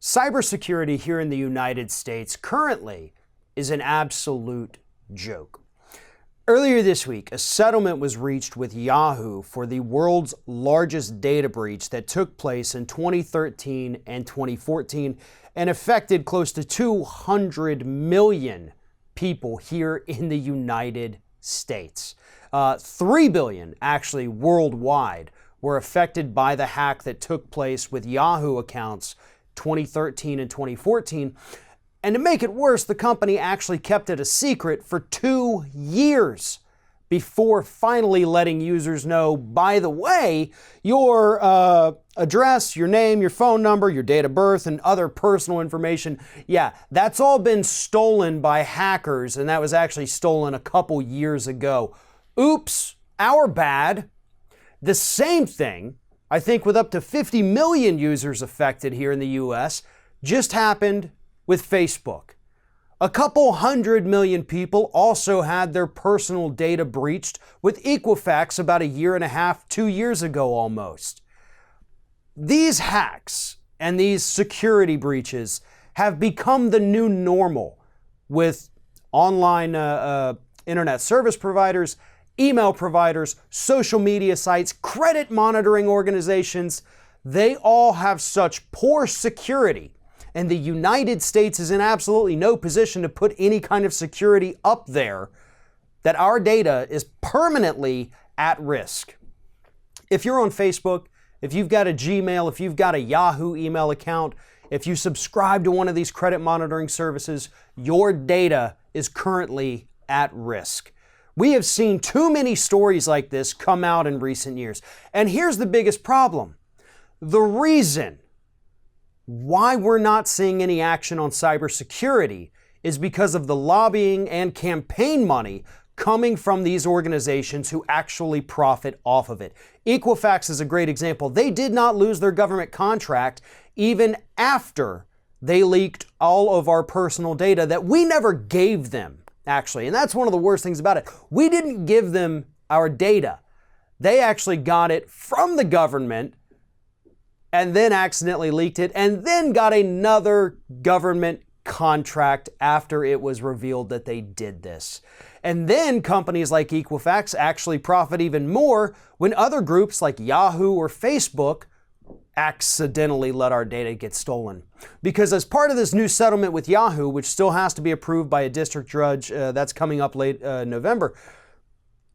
Cybersecurity here in the United States currently is an absolute joke. Earlier this week, a settlement was reached with Yahoo for the world's largest data breach that took place in 2013 and 2014 and affected close to 200 million people here in the United States. 3 billion actually worldwide were affected by the hack that took place with Yahoo accounts 2013 and 2014. And to make it worse, the company actually kept it a secret for 2 years before finally letting users know, by the way, your address, your name, your phone number, your date of birth, and other personal information, yeah, that's all been stolen by hackers, and that was actually stolen a couple years ago. Oops, our bad. The same thing, I think with up to 50 million users affected here in the US, just happened with Facebook. A couple 100 million people also had their personal data breached with Equifax about 1.5 years, 2 years ago almost. These hacks and these security breaches have become the new normal with online internet service providers, email providers, social media sites, credit monitoring organizations. They all have such poor security, and the United States is in absolutely no position to put any kind of security up there, that our data is permanently at risk. If you're on Facebook, if you've got a Gmail, if you've got a Yahoo email account, if you subscribe to one of these credit monitoring services, your data is currently at risk. We have seen too many stories like this come out in recent years. And here's the biggest problem. The reason why we're not seeing any action on cybersecurity is because of the lobbying and campaign money coming from these organizations who actually profit off of it. Equifax is a great example. They did not lose their government contract even after they leaked all of our personal data that we never gave them, actually. And that's one of the worst things about it. We didn't give them our data. They actually got it from the government and then accidentally leaked it, and then got another government contract after it was revealed that they did this. And then companies like Equifax actually profit even more when other groups like Yahoo or Facebook accidentally let our data get stolen. Because as part of this new settlement with Yahoo, which still has to be approved by a district judge, that's coming up late November,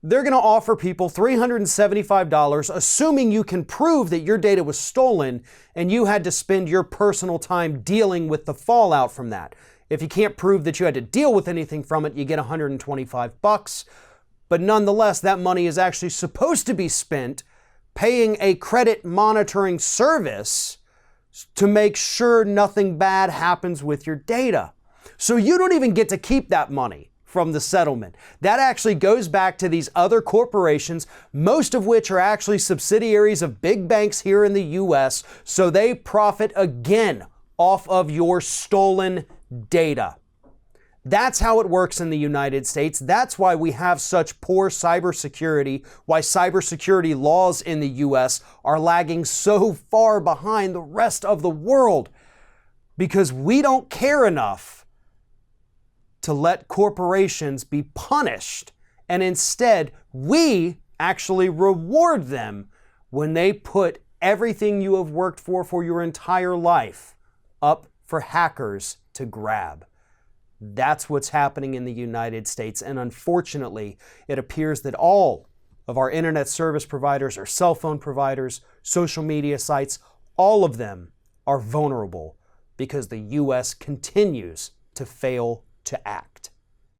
they're going to offer people $375, assuming you can prove that your data was stolen and you had to spend your personal time dealing with the fallout from that. If you can't prove that you had to deal with anything from it, you get $125. But nonetheless, that money is actually supposed to be spent paying a credit monitoring service to make sure nothing bad happens with your data. So you don't even get to keep that money from the settlement. That actually goes back to these other corporations, most of which are actually subsidiaries of big banks here in the US, so they profit again off of your stolen data. That's how it works in the United States. That's why we have such poor cybersecurity, why cybersecurity laws in the US are lagging so far behind the rest of the world, because we don't care enough to let corporations be punished, and instead we actually reward them when they put everything you have worked for your entire life up for hackers to grab. That's what's happening in the United States, and unfortunately, it appears that all of our internet service providers, our cell phone providers, social media sites, all of them are vulnerable because the US continues to fail to act.